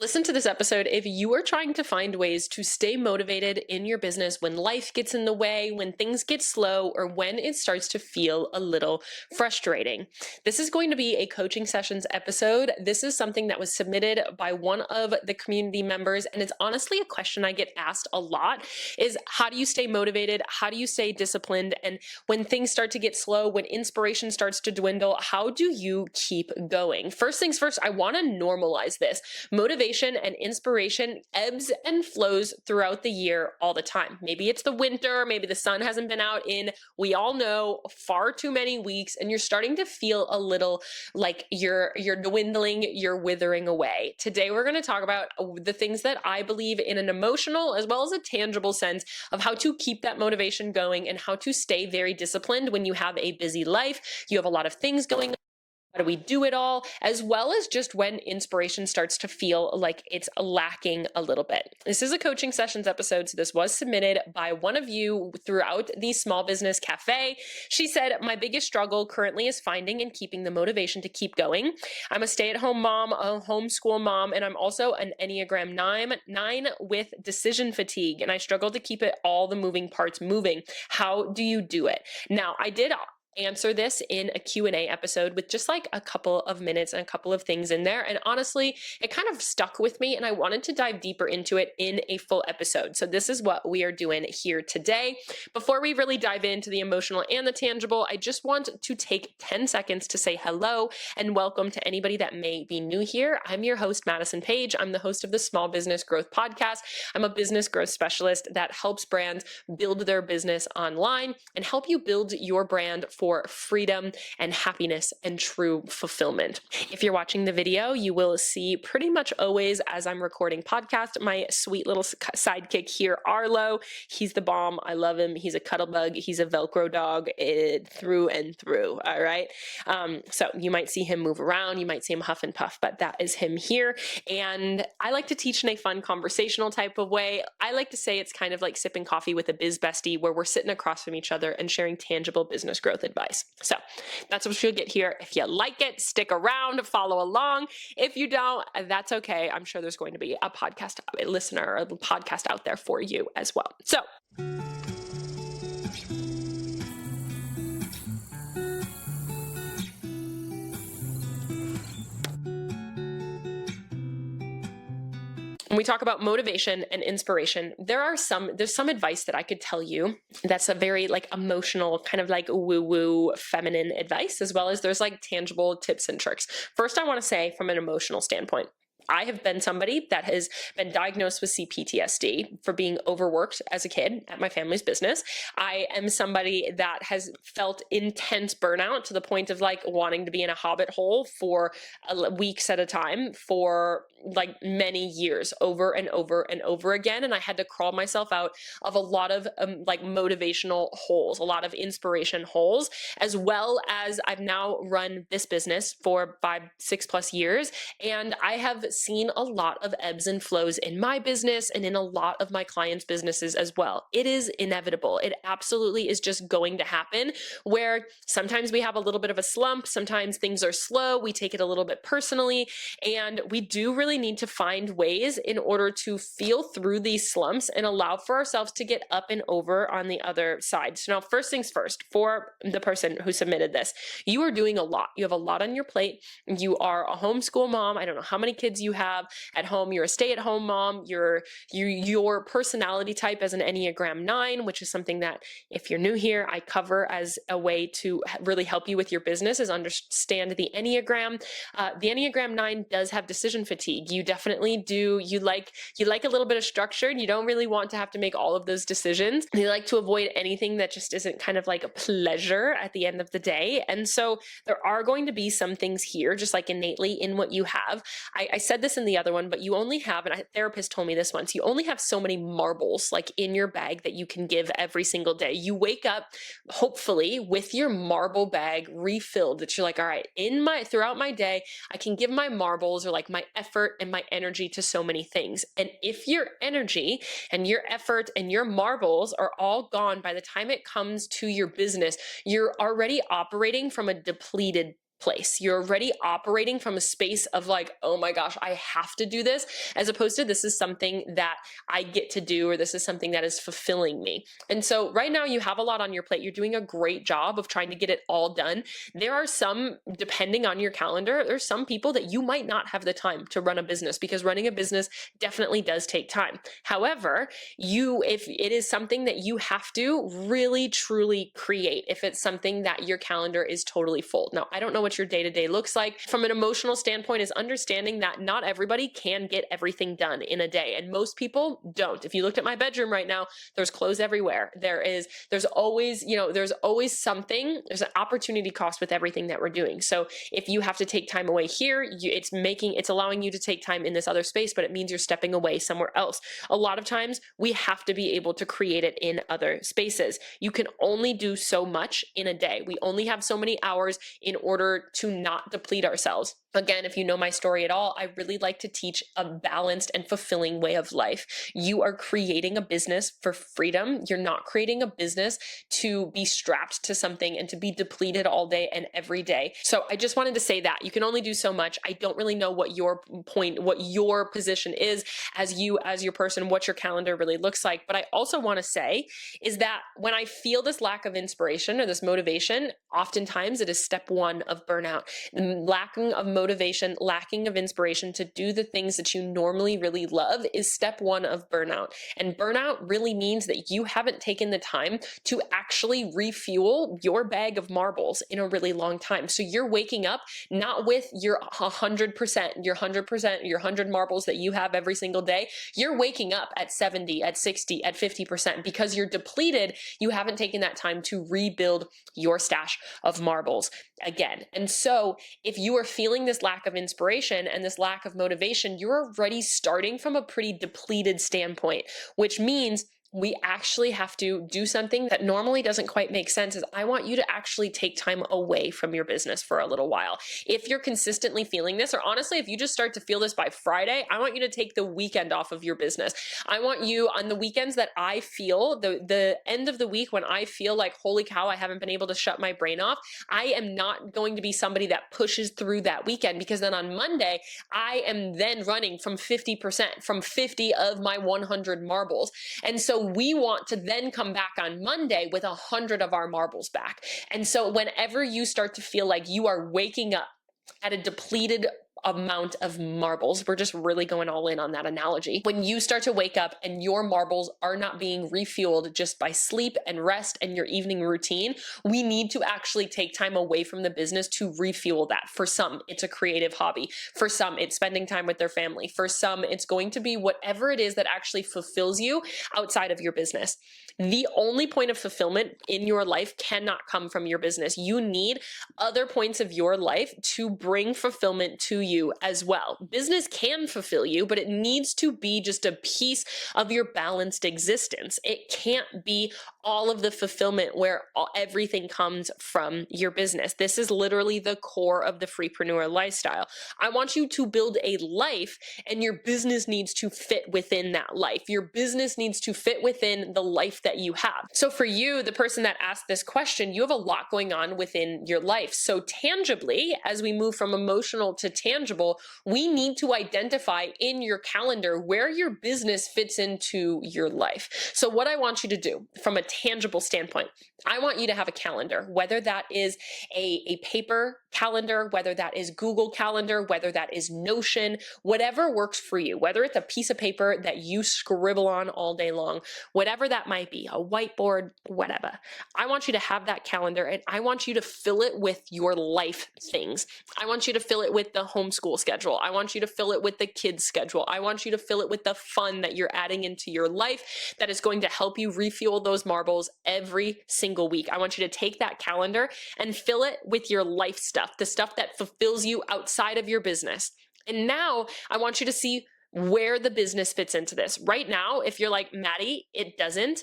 Listen to this episode if you are trying to find ways to stay motivated in your business when life gets in the way, when things get slow, or when it starts to feel a little frustrating. This is going to be a coaching sessions episode. This is something that was submitted by one of the community members, and it's honestly a question I get asked a lot is how do you stay motivated? How do you stay disciplined? And when things start to get slow, when inspiration starts to dwindle, how do you keep going? First things first, I want to normalize this. Motivation and inspiration ebbs and flows throughout the year all the time. Maybe it's the winter, maybe the sun hasn't been out in, we all know, far too many weeks, and you're starting to feel a little like you're dwindling, you're withering away. Today we're going to talk about the things that I believe in an emotional as well as a tangible sense of how to keep that motivation going and how to stay very disciplined when you have a busy life, you have a lot of things going on. How do we do it all? As well as just when inspiration starts to feel like it's lacking a little bit. This is a coaching sessions episode, so this was submitted by one of you throughout the Small Business Cafe. She said, my biggest struggle currently is finding and keeping the motivation to keep going. I'm a stay-at-home mom, a homeschool mom, and I'm also an Enneagram 9 with decision fatigue, and I struggle to keep all the moving parts moving. How do you do it? Now, I did answer this in a Q&A episode with just like a couple of minutes and a couple of things in there. And honestly, it kind of stuck with me and I wanted to dive deeper into it in a full episode. So this is what we are doing here today. Before we really dive into the emotional and the tangible, I just want to take 10 seconds to say hello and welcome to anybody that may be new here. I'm your host, Madison Page. I'm the host of the Small Business Growth Podcast. I'm a business growth specialist that helps brands build their business online and help you build your brand for freedom and happiness and true fulfillment. If you're watching the video, you will see pretty much always as I'm recording podcast, my sweet little sidekick here, Arlo. He's the bomb. I love him. He's a cuddle bug. He's a Velcro dog through and through. All right. So you might see him move around. You might see him huff and puff, but that is him here. And I like to teach in a fun conversational type of way. I like to say it's kind of like sipping coffee with a biz bestie where we're sitting across from each other and sharing tangible business growth advice. So that's what you'll get here. If you like it, stick around, follow along. If you don't, that's okay. I'm sure there's going to be a podcast listener or a podcast out there for you as well. So when we talk about motivation and inspiration, there's some advice that I could tell you that's a very like emotional, kind of like woo-woo feminine advice, as well as there's like tangible tips and tricks. First, I want to say from an emotional standpoint, I have been somebody that has been diagnosed with CPTSD for being overworked as a kid at my family's business. I am somebody that has felt intense burnout to the point of like wanting to be in a hobbit hole for weeks at a time for like many years over and over and over again. And I had to crawl myself out of a lot of like motivational holes, a lot of inspiration holes, as well as I've now run this business for 5-6+ years. And I have seen a lot of ebbs and flows in my business and in a lot of my clients' businesses as well. It is inevitable. It absolutely is just going to happen where sometimes we have a little bit of a slump. Sometimes things are slow. We take it a little bit personally, and we do really need to find ways in order to feel through these slumps and allow for ourselves to get up and over on the other side. So now, first things first, for the person who submitted this, you are doing a lot. You have a lot on your plate. You are a homeschool mom. I don't know how many kids you have at home. You're a stay-at-home mom. Your personality type as an Enneagram 9, which is something that if you're new here, I cover as a way to really help you with your business, is understand the Enneagram. The Enneagram 9 does have decision fatigue. You definitely do. You like a little bit of structure, and you don't really want to have to make all of those decisions. You like to avoid anything that just isn't kind of like a pleasure at the end of the day. And so there are going to be some things here, just like innately in what you have. I said this in the other one, but you only have, and a therapist told me this once, you only have so many marbles like in your bag that you can give every single day. You wake up hopefully with your marble bag refilled, that you're like, all right, throughout my day, I can give my marbles or like my effort and my energy to so many things. And if your energy and your effort and your marbles are all gone by the time it comes to your business, you're already operating from a depleted place. You're already operating from a space of like, oh my gosh, I have to do this, as opposed to this is something that I get to do, or this is something that is fulfilling me. And so right now you have a lot on your plate. You're doing a great job of trying to get it all done. There are some, depending on your calendar, there's some people that you might not have the time to run a business, because running a business definitely does take time. However, if it is something that you have to really truly create, if it's something that your calendar is totally full. Now, I don't know what your day-to-day looks like. From an emotional standpoint, is understanding that not everybody can get everything done in a day, and most people don't. If you looked at my bedroom right now, there's clothes everywhere. There's always, there's always something. There's an opportunity cost with everything that we're doing. So if you have to take time away here, it's allowing you to take time in this other space, but it means you're stepping away somewhere else. A lot of times we have to be able to create it in other spaces. You can only do so much in a day. We only have so many hours in order to not deplete ourselves. Again, if you know my story at all, I really like to teach a balanced and fulfilling way of life. You are creating a business for freedom. You're not creating a business to be strapped to something and to be depleted all day and every day. So I just wanted to say that you can only do so much. I don't really know what your position is as your person, what your calendar really looks like. But I also want to say is that when I feel this lack of inspiration or this motivation, oftentimes it is step one of burnout. Lacking of motivation, lacking of inspiration to do the things that you normally really love is step one of burnout. And burnout really means that you haven't taken the time to actually refuel your bag of marbles in a really long time. So you're waking up not with your 100%, your 100 marbles that you have every single day. You're waking up at 70, at 60, at 50% because you're depleted. You haven't taken that time to rebuild your stash of marbles again. And so if you are feeling this lack of inspiration and this lack of motivation, you're already starting from a pretty depleted standpoint, which means we actually have to do something that normally doesn't quite make sense. Is I want you to actually take time away from your business for a little while. If you're consistently feeling this, or honestly, if you just start to feel this by Friday, I want you to take the weekend off of your business. I want you on the weekends that I feel, the end of the week when I feel like, holy cow, I haven't been able to shut my brain off, I am not going to be somebody that pushes through that weekend, because then on Monday, I am then running from 50%, from 50 of my 100 marbles. And so we want to then come back on Monday with 100 of our marbles back. And so whenever you start to feel like you are waking up at a depleted amount of marbles, we're just really going all in on that analogy. When you start to wake up and your marbles are not being refueled just by sleep and rest and your evening routine, we need to actually take time away from the business to refuel that. For some, it's a creative hobby. For some, it's spending time with their family. For some, it's going to be whatever it is that actually fulfills you outside of your business. The only point of fulfillment in your life cannot come from your business. You need other points of your life to bring fulfillment to you as well. Business can fulfill you, but it needs to be just a piece of your balanced existence. It can't be all of the fulfillment where everything comes from your business. This is literally the core of the freepreneur lifestyle. I want you to build a life, and your business needs to fit within that life. Your business needs to fit within the life that you have. So for you, the person that asked this question, you have a lot going on within your life. So tangibly, as we move from emotional to tangible, we need to identify in your calendar where your business fits into your life. So what I want you to do from a tangible standpoint, I want you to have a calendar, whether that is a paper calendar, whether that is Google Calendar, whether that is Notion, whatever works for you, whether it's a piece of paper that you scribble on all day long, whatever that might be, a whiteboard, whatever. I want you to have that calendar, and I want you to fill it with your life things. I want you to fill it with the homeschool schedule. I want you to fill it with the kids schedule. I want you to fill it with the fun that you're adding into your life that is going to help you refuel those marbles every single week. I want you to take that calendar and fill it with your life stuff, the stuff that fulfills you outside of your business. And now I want you to see where the business fits into this. Right now, if you're like, Maddie, it doesn't,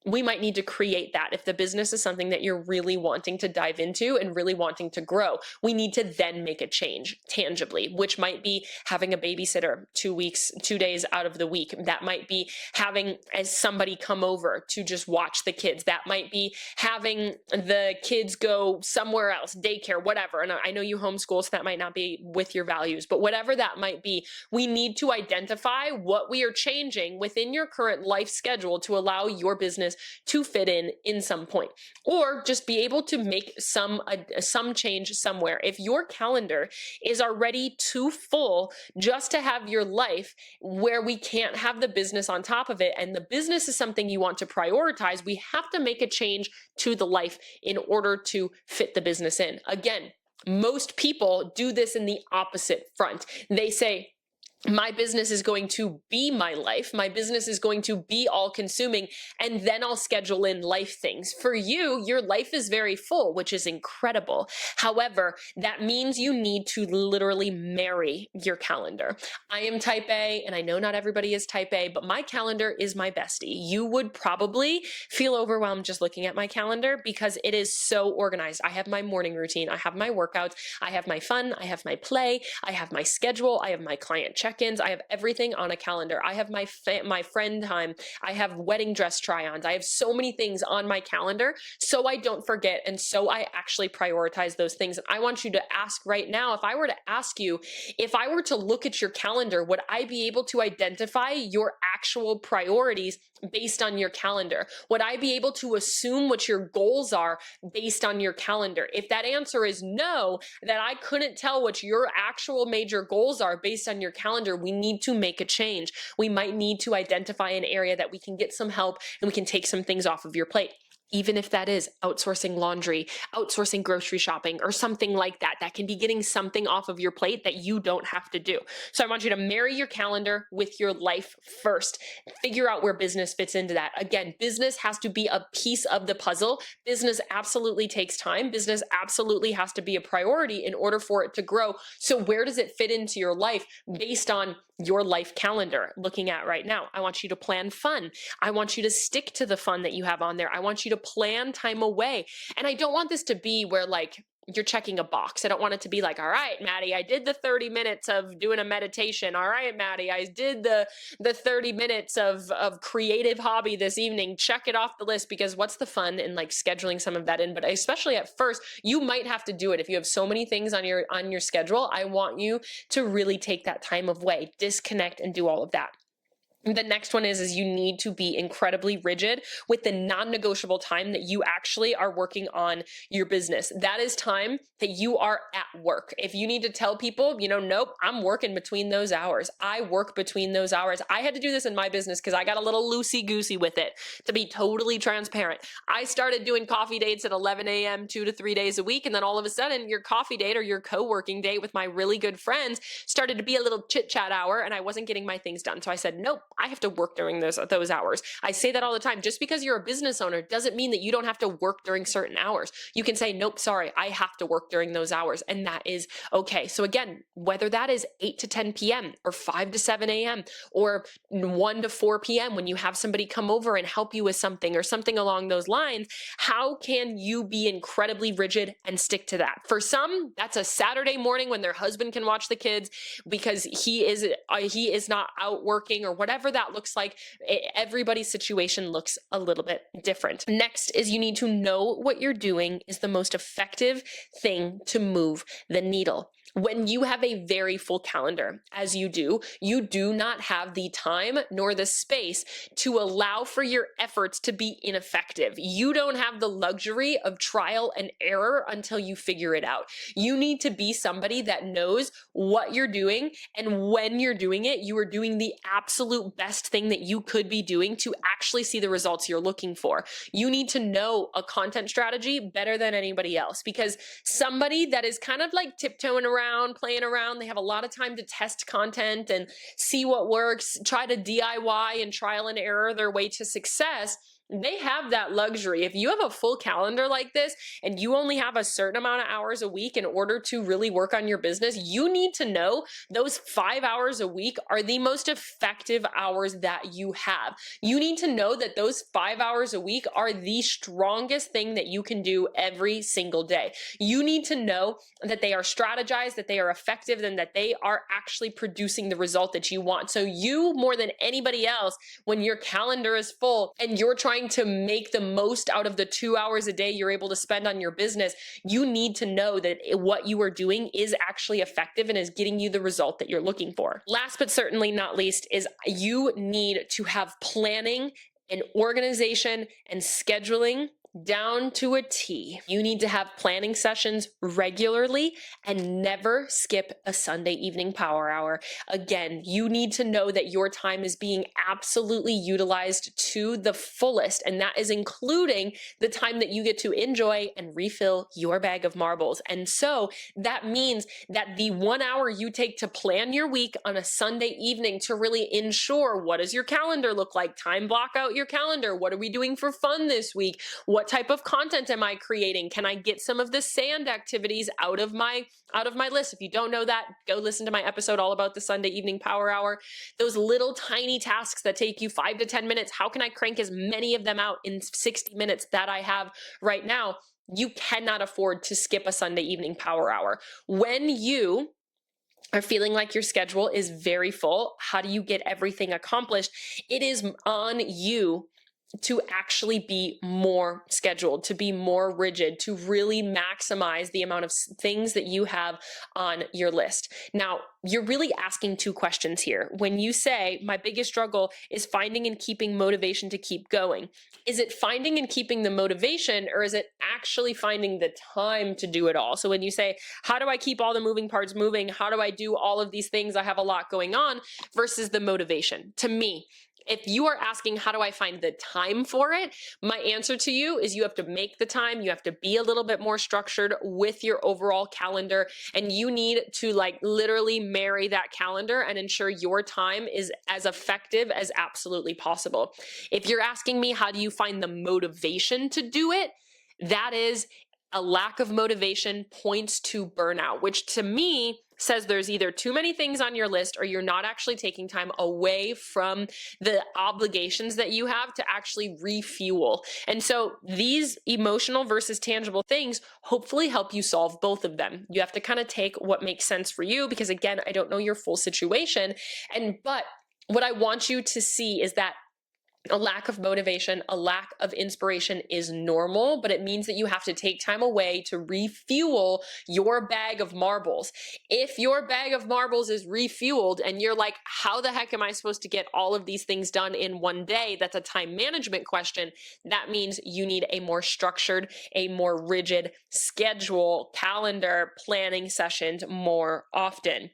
we might need to create that. If the business is something that you're really wanting to dive into and really wanting to grow, we need to then make a change tangibly, which might be having a babysitter 2 weeks, 2 days out of the week. That might be having as somebody come over to just watch the kids. That might be having the kids go somewhere else, daycare, whatever. And I know you homeschool, so that might not be with your values, but whatever that might be, we need to identify what we are changing within your current life schedule to allow your business to fit in some point, or just be able to make some change somewhere. If your calendar is already too full just to have your life where we can't have the business on top of it, and the business is something you want to prioritize, we have to make a change to the life in order to fit the business in. Again, most people do this in the opposite front. They say, my business is going to be my life. My business is going to be all consuming, and then I'll schedule in life things. For you, your life is very full, which is incredible. However, that means you need to literally marry your calendar. I am type A, and I know not everybody is type A, but my calendar is my bestie. You would probably feel overwhelmed just looking at my calendar because it is so organized. I have my morning routine. I have my workouts. I have my fun. I have my play. I have my schedule. I have my client check-ins. I have everything on a calendar. I have my friend time. I have wedding dress try-ons. I have so many things on my calendar so I don't forget, and so I actually prioritize those things. And I want you to ask right now, if I were to ask you, if I were to look at your calendar, would I be able to identify your actual priorities based on your calendar? Would I be able to assume what your goals are based on your calendar? If that answer is no, that I couldn't tell what your actual major goals are based on your calendar, we need to make a change. We might need to identify an area that we can get some help and we can take some things off of your plate. Even if that is outsourcing laundry, outsourcing grocery shopping, or something like that, that can be getting something off of your plate that you don't have to do. So I want you to marry your calendar with your life first. Figure out where business fits into that. Again, business has to be a piece of the puzzle. Business absolutely takes time. Business absolutely has to be a priority in order for it to grow. So where does it fit into your life based on your life calendar looking at right now? I want you to plan fun. I want you to stick to the fun that you have on there. I want you to plan time away. And I don't want this to be where like you're checking a box. I don't want it to be like, all right, Maddie, I did the 30 minutes of doing a meditation. All right, Maddie, I did the 30 minutes of creative hobby this evening. Check it off the list, because what's the fun in like scheduling some of that in? But especially at first, you might have to do it. If you have so many things on your schedule, I want you to really take that time away, disconnect, and do all of that. The next one is you need to be incredibly rigid with the non-negotiable time that you actually are working on your business. That is time that you are at work. If you need to tell people, nope, I'm working between those hours. I work between those hours. I had to do this in my business because I got a little loosey-goosey with it, to be totally transparent. I started doing coffee dates at 11 a.m. 2 to 3 days a week. And then all of a sudden your coffee date or your co-working date with my really good friends started to be a little chit-chat hour, and I wasn't getting my things done. So I said, nope, I have to work during those hours. I say that all the time. Just because you're a business owner doesn't mean that you don't have to work during certain hours. You can say, nope, sorry, I have to work during those hours, and that is okay. So again, whether that is 8 to 10 p.m. or 5 to 7 a.m. or 1 to 4 p.m. when you have somebody come over and help you with something or something along those lines, how can you be incredibly rigid and stick to that? For some, that's a Saturday morning when their husband can watch the kids because he is not out working or whatever that looks like. Everybody's situation looks a little bit different. Next is you need to know what you're doing is the most effective thing to move the needle. When you have a very full calendar, as you do not have the time nor the space to allow for your efforts to be ineffective. You don't have the luxury of trial and error until you figure it out. You need to be somebody that knows what you're doing, and when you're doing it, you are doing the absolute best thing that you could be doing to actually see the results you're looking for. You need to know a content strategy better than anybody else, because somebody that is kind of like tiptoeing around, playing around, they have a lot of time to test content and see what works, try to DIY and trial and error their way to success. they have that luxury. If you have a full calendar like this and you only have a certain amount of hours a week in order to really work on your business, you need to know those 5 hours a week are the most effective hours that you have. You need to know that those 5 hours a week are the strongest thing that you can do every single day. You need to know that they are strategized, that they are effective, and that they are actually producing the result that you want. So you, more than anybody else, when your calendar is full and you're trying to make the most out of the 2 hours a day you're able to spend on your business, you need to know that what you are doing is actually effective and is getting you the result that you're looking for. Last but certainly not least is you need to have planning and organization and scheduling down to a T. You need to have planning sessions regularly and never skip a Sunday evening power hour. Again, you need to know that your time is being absolutely utilized to the fullest, and that is including the time that you get to enjoy and refill your bag of marbles. And so that means that the 1 hour you take to plan your week on a Sunday evening to really ensure what does your calendar look like, time block out your calendar, what are we doing for fun this week, what type of content am I creating? Can I get some of the sand activities out of my list? If you don't know that, go listen to my episode all about the Sunday evening power hour. Those little tiny tasks that take you 5 to 10 minutes, how can I crank as many of them out in 60 minutes that I have right now? You cannot afford to skip a Sunday evening power hour. When you are feeling like your schedule is very full, how do you get everything accomplished? It is on you to actually be more scheduled, to be more rigid, to really maximize the amount of things that you have on your list. Now, you're really asking two questions here. When you say, my biggest struggle is finding and keeping motivation to keep going, is it finding and keeping the motivation, or is it actually finding the time to do it all? So when you say, how do I keep all the moving parts moving? How do I do all of these things? I have a lot going on, versus the motivation. To me, if you are asking, how do I find the time for it? My answer to you is you have to make the time. You have to be a little bit more structured with your overall calendar, and you need to literally marry that calendar and ensure your time is as effective as absolutely possible. If you're asking me, how do you find the motivation to do it? That is a lack of motivation points to burnout, which to me says there's either too many things on your list or you're not actually taking time away from the obligations that you have to actually refuel. And so these emotional versus tangible things hopefully help you solve both of them. You have to kind of take what makes sense for you, because again, I don't know your full situation. But what I want you to see is that a lack of motivation, a lack of inspiration is normal, but it means that you have to take time away to refuel your bag of marbles. If your bag of marbles is refueled and you're like, how the heck am I supposed to get all of these things done in one day? That's a time management question. That means you need a more structured, a more rigid schedule, calendar, planning sessions more often.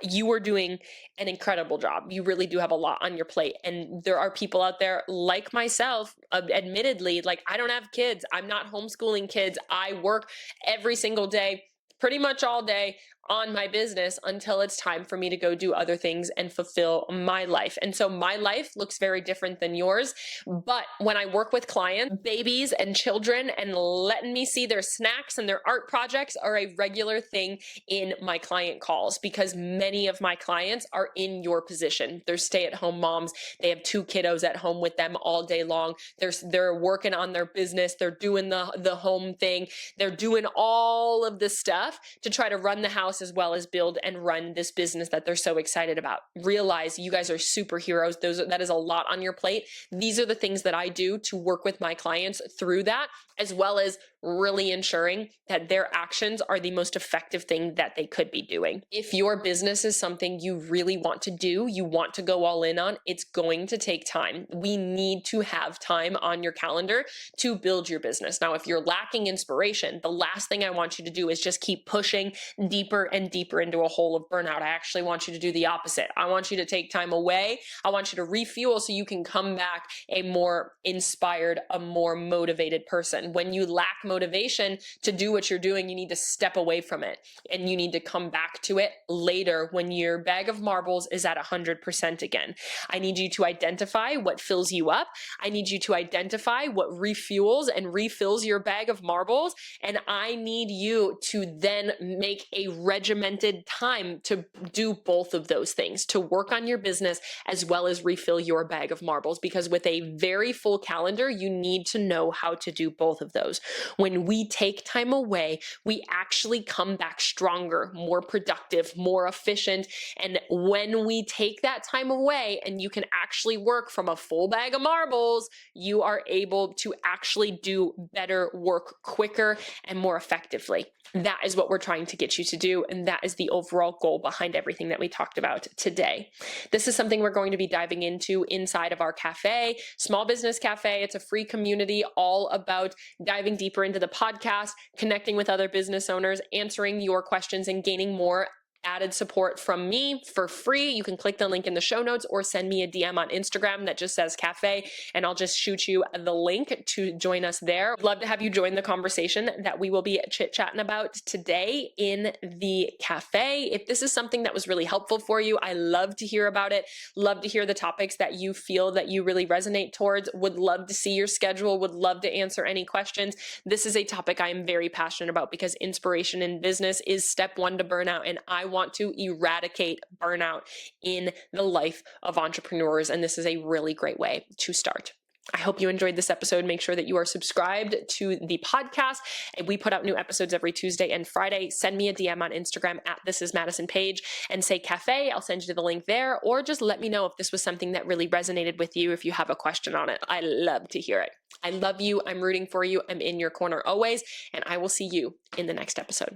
You are doing an incredible job. You really do have a lot on your plate. And there are people out there like myself, admittedly, I don't have kids. I'm not homeschooling kids. I work every single day, pretty much all day, on my business until it's time for me to go do other things and fulfill my life. And so my life looks very different than yours. But when I work with clients, babies and children, and letting me see their snacks and their art projects are a regular thing in my client calls, because many of my clients are in your position. They're stay-at-home moms. They have 2 kiddos at home with them all day long. They're working on their business. They're doing the home thing. They're doing all of this stuff to try to run the house as well as build and run this business that they're so excited about. Realize you guys are superheroes. That is a lot on your plate. These are the things that I do to work with my clients through that, as well as really ensuring that their actions are the most effective thing that they could be doing. If your business is something you really want to do, you want to go all in on, it's going to take time. We need to have time on your calendar to build your business. Now, if you're lacking inspiration, the last thing I want you to do is just keep pushing deeper deeper and deeper into a hole of burnout. I actually want you to do the opposite. I want you to take time away. I want you to refuel so you can come back a more inspired, a more motivated person. When you lack motivation to do what you're doing, you need to step away from it and you need to come back to it later when your bag of marbles is at 100% again. I need you to identify what fills you up. I need you to identify what refuels and refills your bag of marbles. And I need you to then make a regimented time to do both of those things, to work on your business as well as refill your bag of marbles. Because with a very full calendar, you need to know how to do both of those. When we take time away, we actually come back stronger, more productive, more efficient. And when we take that time away and you can actually work from a full bag of marbles, you are able to actually do better work quicker and more effectively. That is what we're trying to get you to do. And that is the overall goal behind everything that we talked about today. This is something we're going to be diving into inside of our cafe, Small Business Cafe. It's a free community all about diving deeper into the podcast, connecting with other business owners, answering your questions, and gaining more added support from me for free. You can click the link in the show notes or send me a DM on Instagram that just says cafe, and I'll just shoot you the link to join us there. I'd love to have you join the conversation that we will be chit-chatting about today in the cafe. If this is something that was really helpful for you, I love to hear about it. Love to hear the topics that you feel that you really resonate towards. Would love to see your schedule. Would love to answer any questions. This is a topic I am very passionate about because inspiration in business is step one to burnout, and I want to eradicate burnout in the life of entrepreneurs, and this is a really great way to start. I hope you enjoyed this episode. Make sure that you are subscribed to the podcast. We put out new episodes every Tuesday and Friday. Send me a DM on Instagram at thisismadisonpage and say cafe. I'll send you the link there, or just let me know if this was something that really resonated with you, if you have a question on it. I love to hear it. I love you. I'm rooting for you. I'm in your corner always, and I will see you in the next episode.